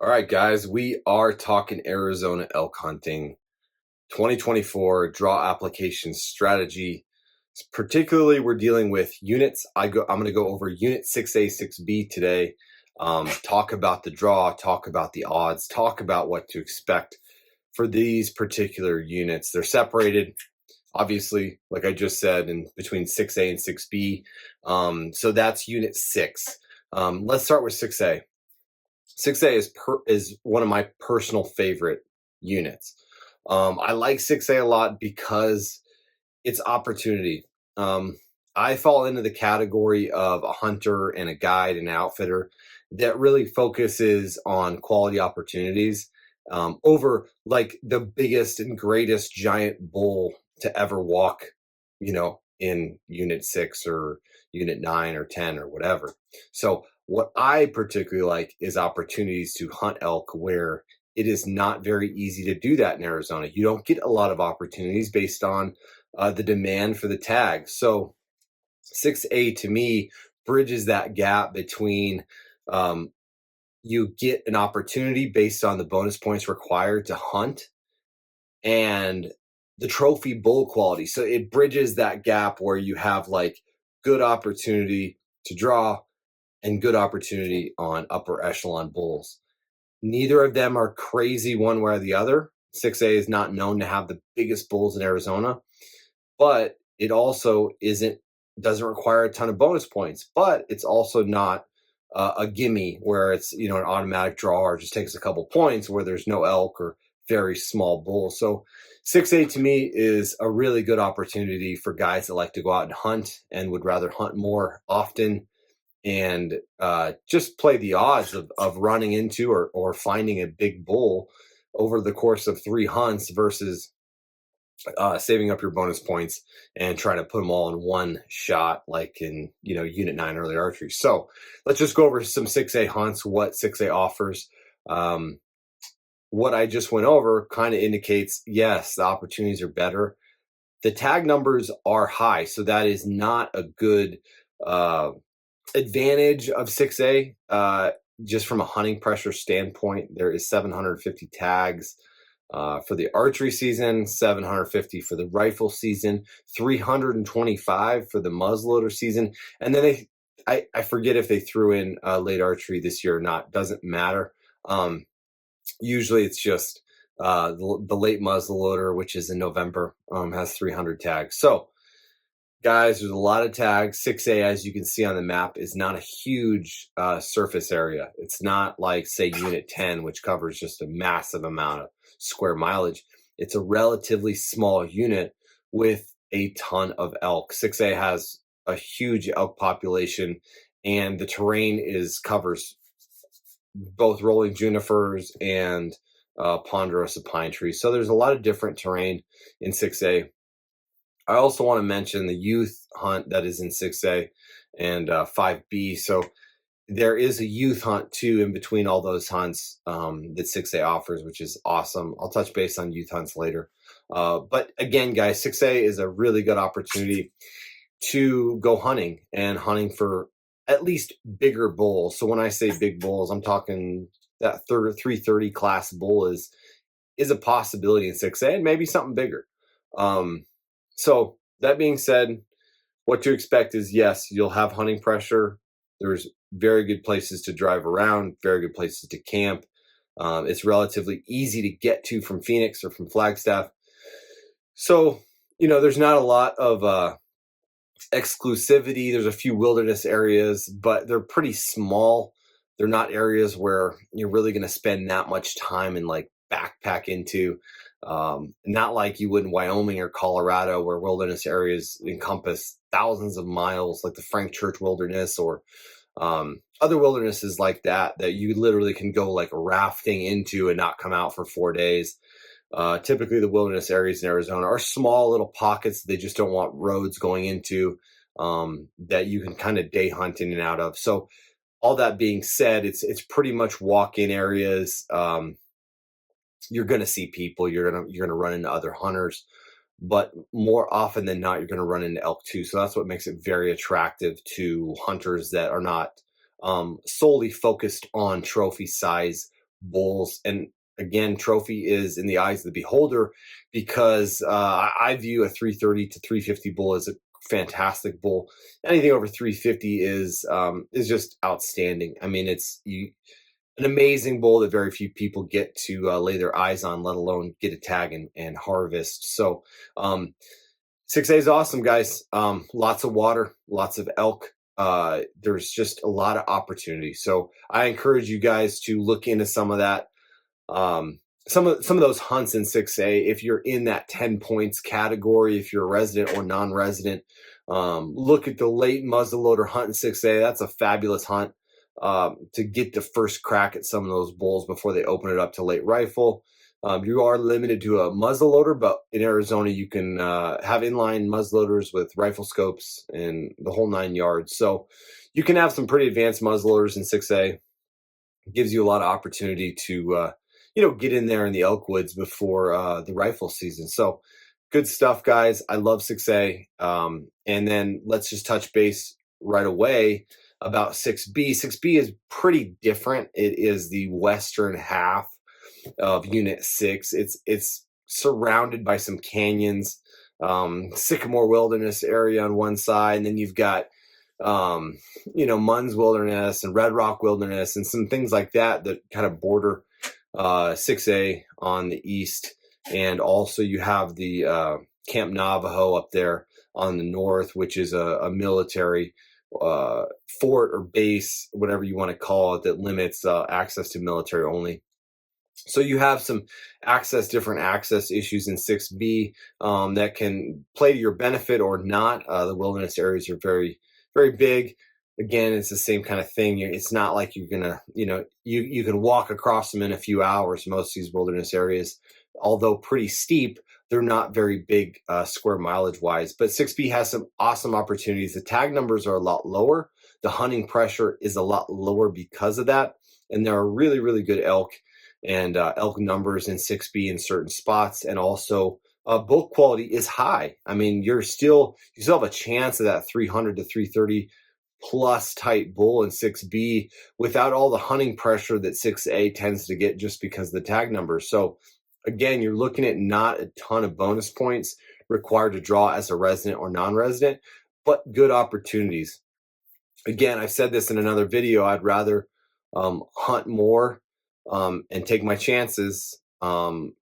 All right, guys, we are talking Arizona elk hunting 2024 draw application strategy. Particularly, we're dealing with units. I'm going to go over unit 6A, 6B today. Talk about the draw, talk about the odds, talk about what to expect for these particular units. They're separated, obviously, like I just said, in between 6A and 6B. So that's unit 6. Let's start with 6A. 6A is one of my personal favorite units. I like 6A a lot because it's opportunity. I fall into the category of a hunter and a guide and outfitter that really focuses on quality opportunities over like the biggest and greatest giant bull to ever walk, in unit 6 or unit 9 or 10 or whatever. So what I particularly like is opportunities to hunt elk where it is not very easy to do that in Arizona. You don't get a lot of opportunities based on the demand for the tag. So 6A to me bridges that gap between you get an opportunity based on the bonus points required to hunt and the trophy bull quality. So it bridges that gap where you have like good opportunity to draw and good opportunity on upper echelon bulls. Neither of them are crazy one way or the other. 6A is not known to have the biggest bulls in Arizona, but it also doesn't require a ton of bonus points, but it's also not a gimme where it's, an automatic draw or just takes a couple points where there's no elk or very small bull. So 6A to me is a really good opportunity for guys that like to go out and hunt and would rather hunt more often and just play the odds of running into or finding a big bull over the course of 3 hunts versus saving up your bonus points and trying to put them all in one shot, like in unit 9 early archery. So let's just go over some 6A hunts, what 6A offers. What I just went over kind of indicates, yes, the opportunities are better. The tag numbers are high, so that is not a good advantage of 6A. Just from a hunting pressure standpoint, there is 750 tags for the archery season, 750 for the rifle season, 325 for the muzzleloader season, and then I forget if they threw in late archery this year or not. Doesn't matter. Usually it's just the late muzzleloader, which is in November, has 300 tags. So guys, there's a lot of tags. 6A, as you can see on the map, is not a huge surface area. It's not like, say, Unit 10, which covers just a massive amount of square mileage. It's a relatively small unit with a ton of elk. 6A has a huge elk population, and the terrain covers both rolling junipers and ponderosa pine trees. So there's a lot of different terrain in 6A. I also want to mention the youth hunt that is in 6A and 5B. So there is a youth hunt too in between all those hunts that 6A offers, which is awesome. I'll touch base on youth hunts later. But again, guys, 6A is a really good opportunity to go hunting and hunting for at least bigger bulls. So when I say big bulls, I'm talking that 330 class bull is a possibility in 6A and maybe something bigger. So that being said, what to expect is, yes, you'll have hunting pressure. There's very good places to drive around, very good places to camp. It's relatively easy to get to from Phoenix or from Flagstaff. So, there's not a lot of exclusivity. There's a few wilderness areas, but they're pretty small. They're not areas where you're really going to spend that much time and like backpack into. Not like you would in Wyoming or Colorado, where wilderness areas encompass thousands of miles, like the Frank Church Wilderness or other wildernesses like that you literally can go like rafting into and not come out for 4 days. Typically, the wilderness areas in Arizona are small little pockets they just don't want roads going into that you can kind of day hunt in and out of. So all that being said, it's pretty much walk-in areas. You're going to see people, you're going to run into other hunters, but more often than not, you're going to run into elk too. So that's what makes it very attractive to hunters that are not solely focused on trophy size bulls. And again, trophy is in the eyes of the beholder, because I view a 330 to 350 bull as a fantastic bull. Anything over 350 is just outstanding. I mean, an amazing bull that very few people get to lay their eyes on, let alone get a tag and harvest. So 6A is awesome, guys. Lots of water, lots of elk. There's just a lot of opportunity. So I encourage you guys to look into some of that. Some of those hunts in 6A, if you're in that 10 points category, if you're a resident or non-resident, look at the late muzzleloader hunt in 6A. That's a fabulous hunt to get the first crack at some of those bulls before they open it up to late rifle. You are limited to a muzzleloader, but in Arizona you can have inline muzzleloaders with rifle scopes and the whole 9 yards. So you can have some pretty advanced muzzleloaders in 6A. It gives you a lot of opportunity to get in there in the elk woods before the rifle season. So good stuff, guys. I love 6A. And then let's just touch base right away about 6B. 6B is pretty different. It is the western half of Unit 6. It's surrounded by some canyons, Sycamore Wilderness area on one side, and then you've got Munns Wilderness and Red Rock Wilderness and some things like that kind of border 6A on the east. And also you have the Camp Navajo up there on the north, which is a military fort or base, whatever you want to call it, that limits access to military only. So you have some different access issues in 6B that can play to your benefit or not. The wilderness areas are very, very big. Again, it's the same kind of thing. It's not like you're gonna, you can walk across them in a few hours. Most of these wilderness areas, although pretty steep, they're not very big square mileage wise. But 6B has some awesome opportunities. The tag numbers are a lot lower. The hunting pressure is a lot lower because of that. And there are really, really good elk and elk numbers in 6B in certain spots. And also bull quality is high. I mean, you still have a chance of that 300 to 330 plus type bull in 6B without all the hunting pressure that 6A tends to get just because of the tag numbers. So again, you're looking at not a ton of bonus points required to draw as a resident or non-resident, but good opportunities. Again, I've said this in another video, I'd rather hunt more and take my chances.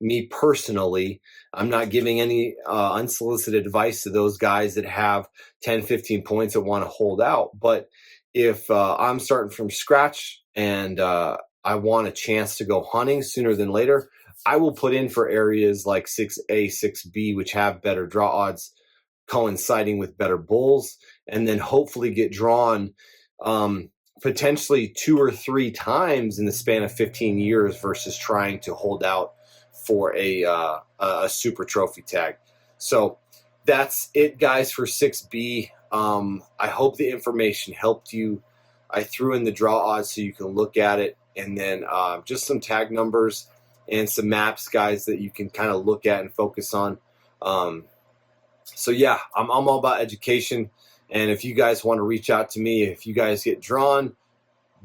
Me personally, I'm not giving any unsolicited advice to those guys that have 10, 15 points that want to hold out. But if I'm starting from scratch and I want a chance to go hunting sooner than later, I will put in for areas like 6A, 6B, which have better draw odds coinciding with better bulls, and then hopefully get drawn potentially 2 or 3 times in the span of 15 years versus trying to hold out for a super trophy tag. So that's it, guys, for 6B. I hope the information helped you. I threw in the draw odds so you can look at it, and then just some tag numbers and some maps, guys, that you can kind of look at and focus on. So yeah, I'm all about education. And if you guys want to reach out to me, if you guys get drawn,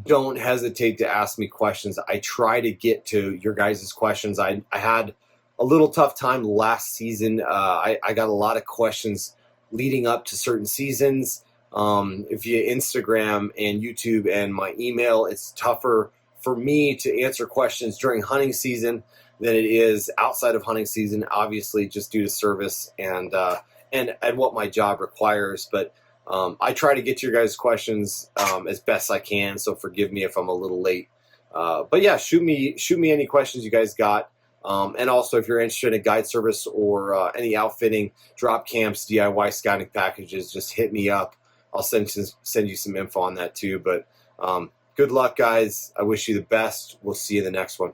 don't hesitate to ask me questions. I try to get to your guys' questions. I had a little tough time last season. I got a lot of questions leading up to certain seasons via Instagram and YouTube and my email. It's tougher for me to answer questions during hunting season than it is outside of hunting season, obviously just due to service and what my job requires. But I try to get to your guys' questions as best I can, so forgive me if I'm a little late. But yeah, shoot me any questions you guys got. And also, if you're interested in a guide service or any outfitting, drop camps, DIY scouting packages, just hit me up. I'll send you some info on that too. But good luck, guys. I wish you the best. We'll see you in the next one.